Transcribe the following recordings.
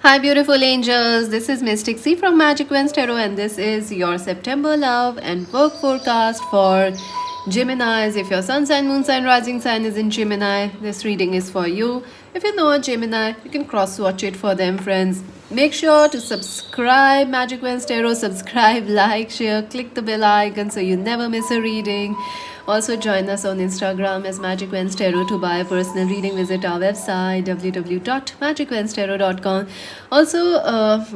Hi, beautiful angels. This is Mystic C from Magic Wens Tarot, and this is your September love and work forecast for Geminis. If your sun sign, moon sign, rising sign is in Gemini, this reading is for you. If you know a Gemini, you can cross watch it for them, friends. Make sure to subscribe Magic Wens Tarot, subscribe, like, share, click the bell icon so you never miss a reading. Also join us on Instagram as Magic Wens Tarot. To buy a personal reading, visit our website www.magicwenstarot.com. Also,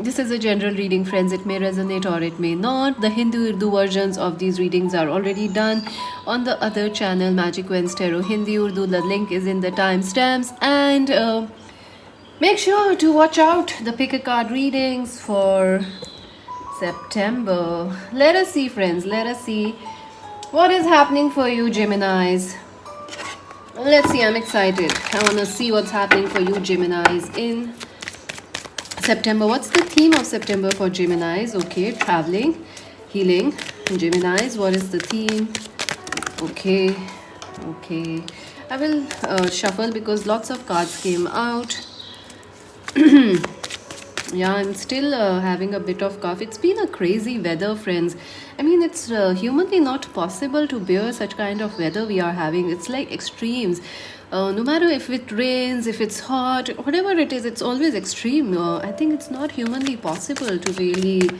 this is a general reading, friends. It may resonate or it may not. The Hindi Urdu versions of these readings are already done on the other channel, Magic Wens Tarot Hindi Urdu. The link is in the timestamps. And make sure to watch out the pick a card readings for September. Let us see, friends. Let us see what is happening for you, Geminis. Let's see, I'm excited. I want to see what's happening for you, Geminis, in September. What's the theme of September for Geminis? Okay, traveling, healing. Geminis, what is the theme? Okay. I will shuffle because lots of cards came out. Yeah, I'm still having a bit of cough. It's been a crazy weather, friends. I mean, it's humanly not possible to bear such kind of weather we are having. It's like extremes. No matter if it rains, if it's hot, whatever it is, it's always extreme. I think it's not humanly possible to really,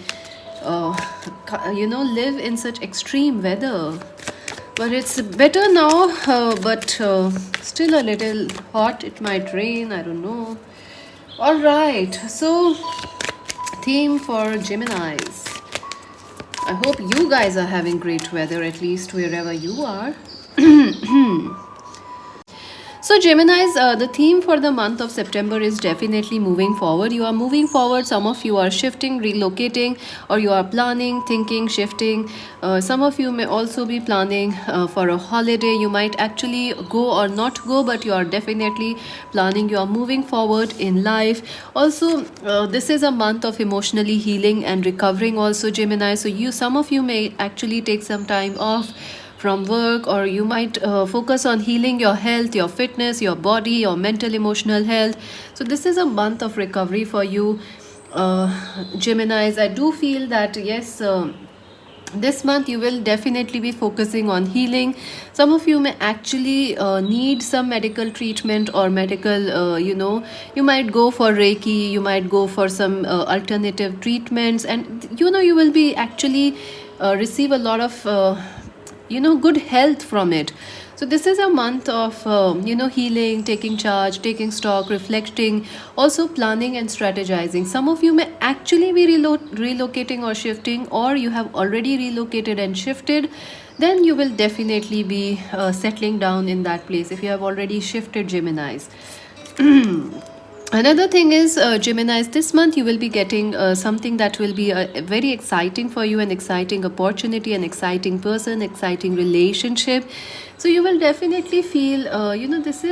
live in such extreme weather. But it's better now, but still a little hot. It might rain, I don't know. All right, so theme for Geminis. I hope you guys are having great weather, at least wherever you are. So Geminis, the theme for the month of September is definitely moving forward. You are moving forward. Some of you are shifting, relocating, or you are planning, thinking, shifting. Some of you may also be planning for a holiday. You might actually go or not go, but you are definitely planning. You are moving forward in life. Also, this is a month of emotionally healing and recovering also, Gemini. So some of you may actually take some time off from work, or you might focus on healing your health, your fitness, your body, your mental, emotional health. So this is a month of recovery for you, Geminis. I do feel that yes, this month you will definitely be focusing on healing. Some of you may actually need some medical treatment or medical, you might go for Reiki, you might go for some alternative treatments, and you will be actually receive a lot of good health from it. So this is a month of healing, taking charge, taking stock, reflecting, also planning and strategizing. Some of you may actually be relocating or shifting, or you have already relocated and shifted. Then you will definitely be settling down in that place if you have already shifted, Geminis. Another thing is, Geminis, this month you will be getting something that will be very exciting for you, an exciting opportunity, an exciting person, exciting relationship. So you will definitely feel, this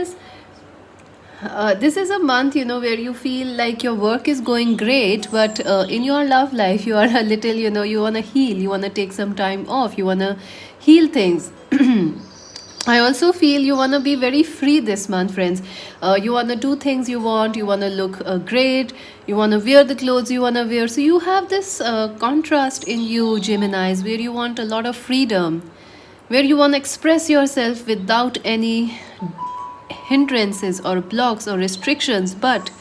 is a month, where you feel like your work is going great, but in your love life, you are a little, you want to heal, you want to take some time off, you want to heal things. I also feel you want to be very free this month, friends. You want to do things you want to look great, you want to wear the clothes you want to wear. So you have this contrast in you, Geminis, where you want a lot of freedom, where you want to express yourself without any hindrances or blocks or restrictions. But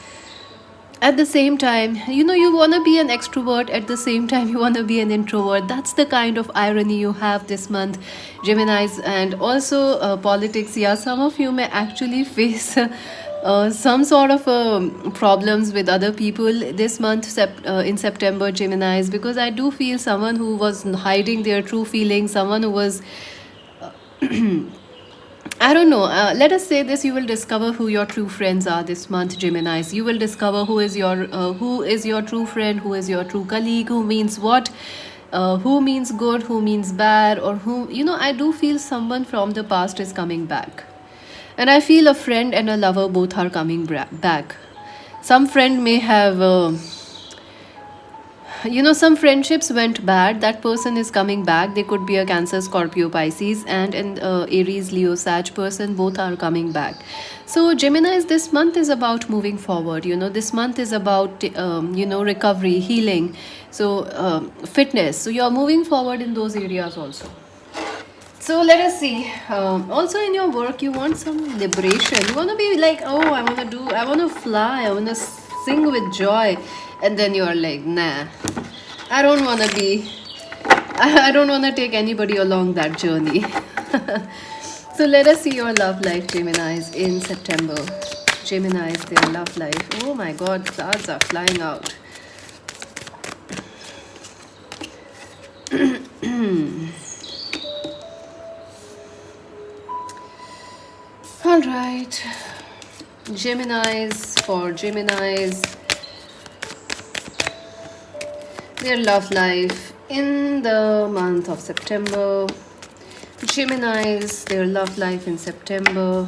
at the same time, you want to be an extrovert, at the same time you want to be an introvert. That's the kind of irony you have this month, Geminis. And also politics. Yeah, some of you may actually face some sort of problems with other people this month, in September, Geminis, because I do feel someone who was hiding their true feelings, someone who was I don't know. Let us say this: you will discover who your true friends are this month, Geminis. You will discover who is your true friend, who is your true colleague, who means what, who means good, who means bad, or who I do feel someone from the past is coming back, and I feel a friend and a lover both are coming back. Some friend may have You know, some friendships went bad. That person is coming back. They could be a Cancer, Scorpio, Pisces, and an Aries, Leo, Sag person. Both are coming back. So, Gemini's this month is about moving forward. You know, this month is about, recovery, healing. So, fitness. So, you're moving forward in those areas also. So let us see. Also, in your work, you want some liberation. You want to be like, oh, I want to fly, I want to sing with joy. And then you are like, nah, I don't want to be, I don't want to take anybody along that journey. So let us see your love life, Geminis, in September. Geminis, their love life. Oh my god, stars are flying out. All right. Geminis, for Geminis, their love life in the month of September. Geminis, their love life in September.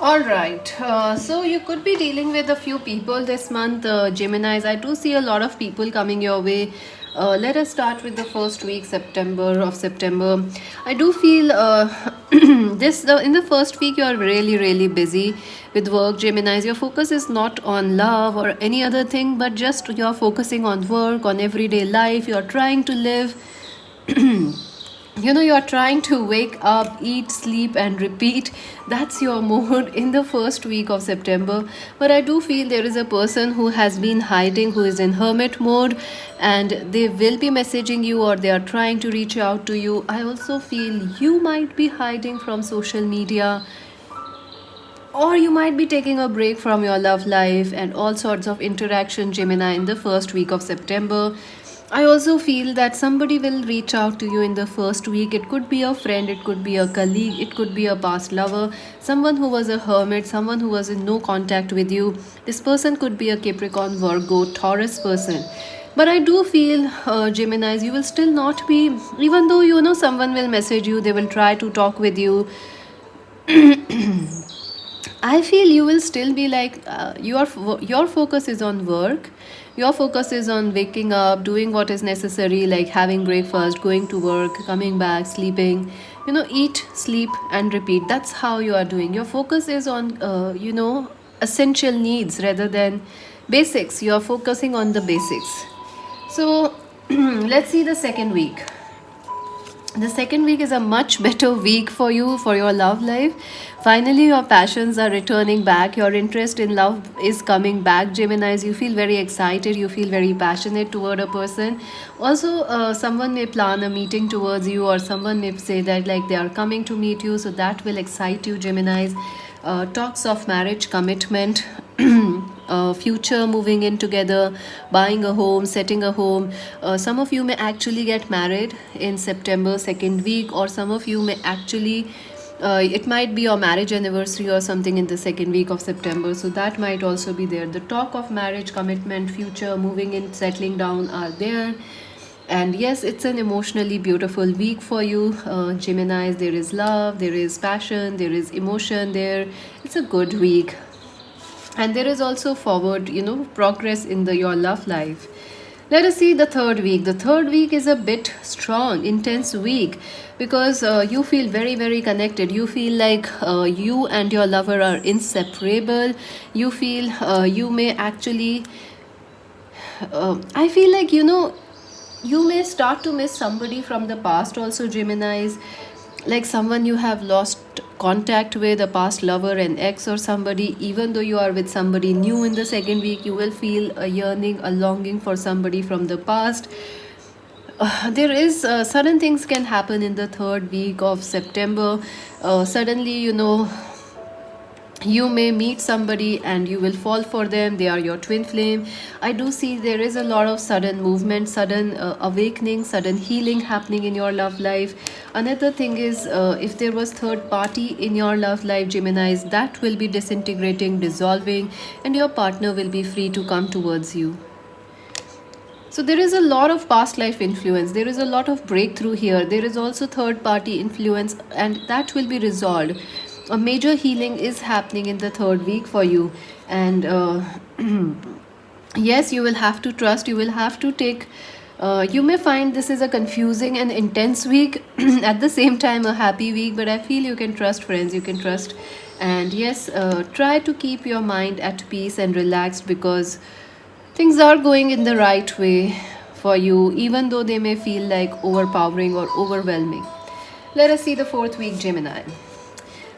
All right. So you could be dealing with a few people this month, Geminis. I do see a lot of people coming your way. Let us start with the first week, September. I do feel in the first week you are really really busy with work, Geminis. Your focus is not on love or any other thing, but just you're focusing on work, on everyday life. You're trying to live. You're trying to wake up, eat, sleep, and repeat. That's your mode in the first week of September. But I do feel there is a person who has been hiding, who is in hermit mode, and they will be messaging you or they are trying to reach out to you. I also feel you might be hiding from social media, or you might be taking a break from your love life and all sorts of interaction, Gemini, in the first week of September. I also feel that somebody will reach out to you in the first week. It could be a friend, it could be a colleague, it could be a past lover, someone who was a hermit, someone who was in no contact with you. This person could be a Capricorn, Virgo, Taurus person. But I do feel, Geminis, you will still not be, even though someone will message you, they will try to talk with you. I feel you will still be like your focus is on work. Your focus is on waking up, doing what is necessary, like having breakfast, going to work, coming back, sleeping. Eat, sleep, and repeat. That's how you are doing. Your focus is on essential needs rather than basics. You are focusing on the basics. So let's see the second week. The second week is a much better week for you, for your love life. Finally, your passions are returning back. Your interest in love is coming back, Geminis. You feel very excited. You feel very passionate toward a person. Also, someone may plan a meeting towards you, or someone may say that like they are coming to meet you. So that will excite you, Geminis. Talks of marriage, commitment, future, moving in together, buying a home, setting a home. Some of you may actually get married in September second week, or some of you may actually it might be your marriage anniversary or something in the second week of September. So that might also be there. The talk of marriage, commitment, future, moving in, settling down are there. And yes, it's an emotionally beautiful week for you, Geminis. There is love, there is passion, there is emotion there. It's a good week. And there is also forward, progress in your love life. Let us see the third week. The third week is a bit strong, intense week, because you feel very, very connected. You feel like you and your lover are inseparable. You feel you may actually, I feel like, you may start to miss somebody from the past also, Geminis, like someone you have lost contact with, a past lover, an ex, or somebody. Even though you are with somebody new in the second week, you will feel a yearning, a longing for somebody from the past. There is sudden things can happen in the third week of September. Suddenly, you may meet somebody and you will fall for them. They are your twin flame. I do see there is a lot of sudden movement, sudden awakening, sudden healing happening in your love life. Another thing is, if there was third party in your love life, Geminis, that will be disintegrating, dissolving, and your partner will be free to come towards you. So there is a lot of past life influence. There is a lot of breakthrough here. There is also third party influence, and that will be resolved. A major healing is happening in the third week for you, and yes, you will have to trust. You will have to take. You may find this is a confusing and intense week, at the same time a happy week. But I feel you can trust, friends. You can trust, and yes, try to keep your mind at peace and relaxed, because things are going in the right way for you, even though they may feel like overpowering or overwhelming. Let us see the fourth week, Gemini.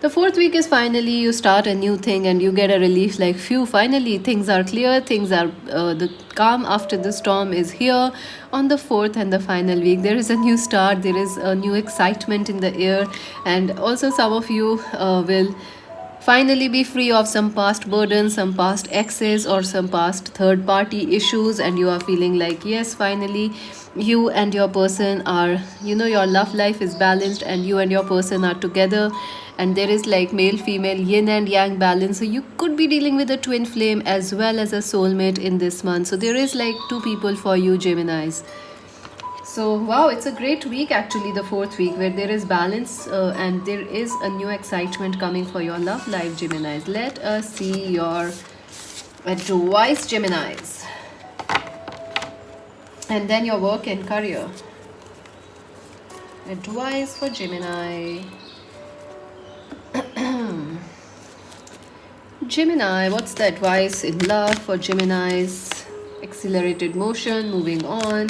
The fourth week is finally you start a new thing and you get a relief like, phew, finally things are clear, things are, the calm after the storm is here. On the fourth and the final week, there is a new start, there is a new excitement in the air, and also some of you will finally be free of some past burdens, some past exes, or some past third party issues, and you are feeling like, yes, finally you and your person are, your love life is balanced and you and your person are together, and there is like male female yin and yang balance. So you could be dealing with a twin flame as well as a soulmate in this month. So there is like two people for you, Geminis. So, wow, it's a great week actually, the fourth week, where there is balance and there is a new excitement coming for your love life, Geminis. Let us see your advice, Geminis, and then your work and career. Advice for Gemini. Gemini, what's the advice in love for Geminis? Accelerated motion, moving on.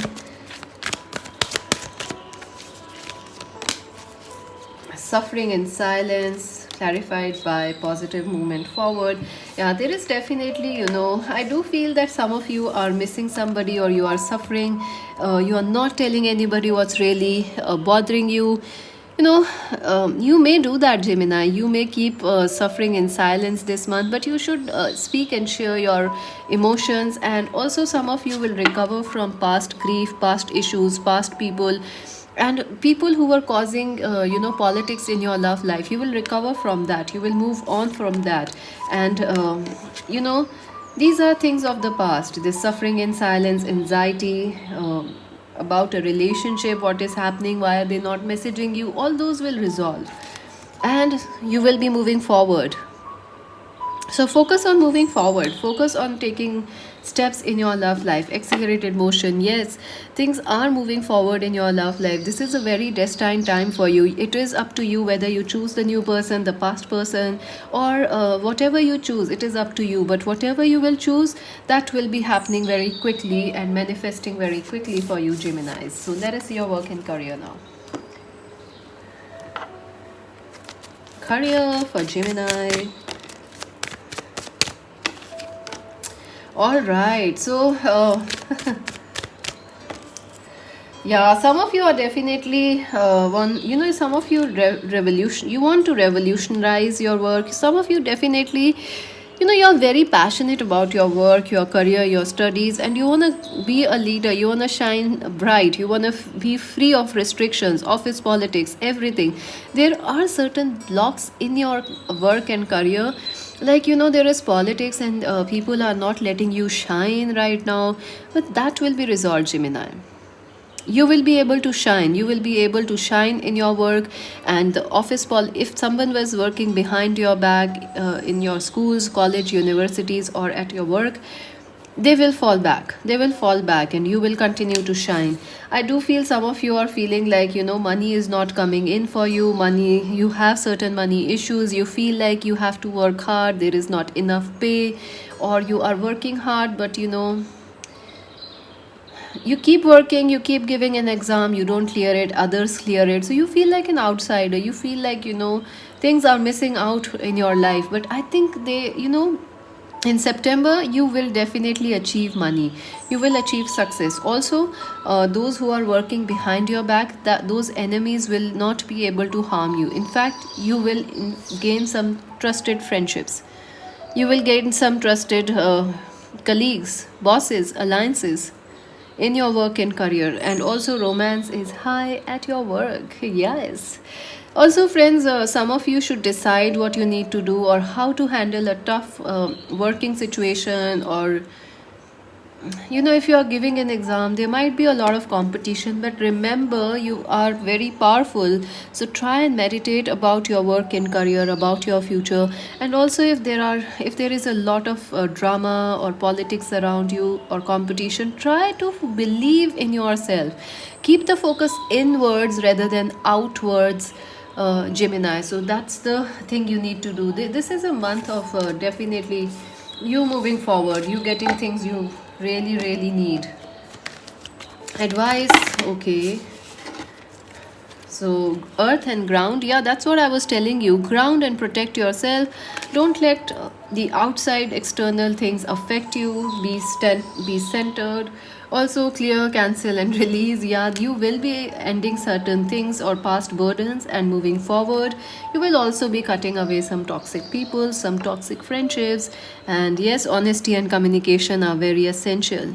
Suffering in silence, clarified by positive movement forward. Yeah, there is definitely, I do feel that some of you are missing somebody, or you are suffering. You are not telling anybody what's really bothering you. You may do that, Gemini. You may keep suffering in silence this month, but you should speak and share your emotions. And also, some of you will recover from past grief, past issues, past people, and people who were causing politics in your love life. You will recover from that, you will move on from that, and these are things of the past. This suffering in silence, anxiety about a relationship, what is happening, why are they not messaging you, all those will resolve, and you will be moving forward. So focus on moving forward, focus on taking steps in your love life. Accelerated motion, yes, things are moving forward in your love life. This is a very destined time for you. It is up to you whether you choose the new person, the past person, or whatever you choose. It is up to you, but whatever you will choose, that will be happening very quickly and manifesting very quickly for you, Geminis. So let us see your work and career now. Career for Gemini. All right, so yeah, some of you are definitely some of you you want to revolutionize your work. Some of you definitely, you're very passionate about your work, your career, your studies, and you want to be a leader, you want to shine bright, you want to be free of restrictions, office politics, everything. There are certain blocks in your work and career, like there is politics, and people are not letting you shine right now, but that will be resolved, Gemini. You will be able to shine, you will be able to shine in your work. And the office if someone was working behind your back in your schools, college, universities, or at your work, they will fall back, and you will continue to shine. I do feel some of you are feeling like, money is not coming in for you. Money, you have certain money issues, you feel like you have to work hard, there is not enough pay, or you are working hard, but you keep working, you keep giving an exam, you don't clear it, others clear it, so you feel like an outsider, you feel like things are missing out in your life. But I think they, in September you will definitely achieve money, you will achieve success. Also, those who are working behind your back, that those enemies will not be able to harm you. In fact, you will gain some trusted friendships, you will gain some trusted colleagues, bosses, alliances in your work and career. And also romance is high at your work, yes. Also, friends, some of you should decide what you need to do, or how to handle a tough working situation, or you know, if you are giving an exam, there might be a lot of competition, but remember you are very powerful. So try and meditate about your work and career, about your future. And also, if there is a lot of drama or politics around you or competition, try to believe in yourself. Keep the focus inwards rather than outwards, Gemini. So that's the thing you need to do. This is a month of definitely you moving forward, you getting things you really, really need. Advice, okay. So, earth and ground, yeah, that's what I was telling you. Ground and protect yourself. Don't let the outside external things affect you. Be centered. Also, clear, cancel, and release. Yeah, you will be ending certain things or past burdens and moving forward. You will also be cutting away some toxic people, some toxic friendships. And yes, honesty and communication are very essential.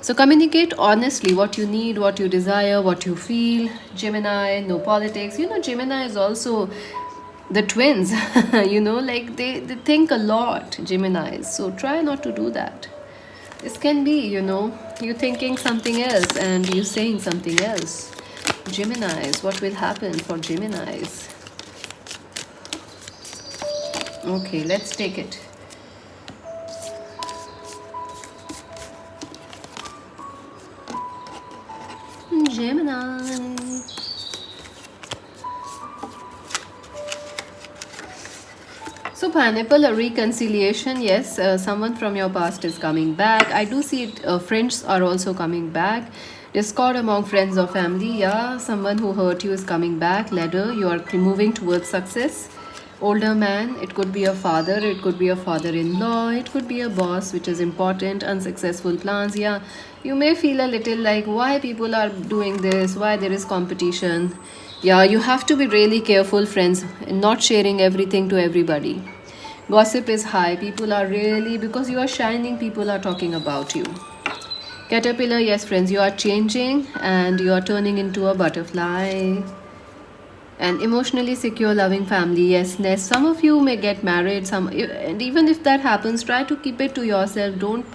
So communicate honestly what you need, what you desire, what you feel. Gemini, no politics. You know, Gemini is also the twins. You know, like they think a lot, Geminis. So try not to do that. This can be, you know, you thinking something else and you saying something else. Geminis, what will happen for Geminis? Okay, let's take it. Gemini. So, pineapple, a reconciliation. Yes, someone from your past is coming back. I do see it. Friends are also coming back. Discord among friends or family. Yeah, someone who hurt you is coming back. Ladder, you are moving towards success. Older man, it could be a father, it could be a father in law, it could be a boss, which is important. Unsuccessful plans. Yeah, you may feel a little like why people are doing this, why there is competition. Yeah, you have to be really careful, friends, in not sharing everything to everybody. Gossip is high. People are really, because you are shining, people are talking about you. Caterpillar, yes, friends, you are changing and you are turning into a butterfly. And emotionally secure, loving family, yes, Nest. Some of you may get married, and even if that happens, try to keep it to yourself. Don't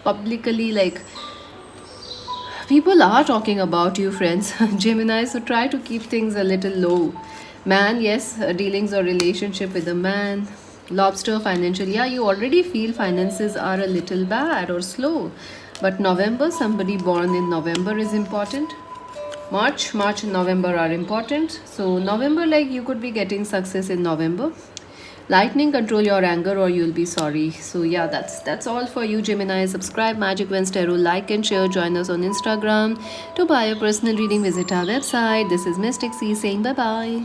publicly like people are talking about you, friends. Gemini, so try to keep things a little low. Man, yes, dealings or relationship with a man. Lobster, financial, yeah, you already feel finances are a little bad or slow. But November, somebody born in November is important. March and November are important. So November, like you could be getting success in November. Lightning, control your anger or you'll be sorry. So yeah, that's all for you, Gemini. Subscribe Magic Wednesday Tarot, like and share. Join us on Instagram. To buy a personal reading, visit our website. This is Mystic C saying bye bye.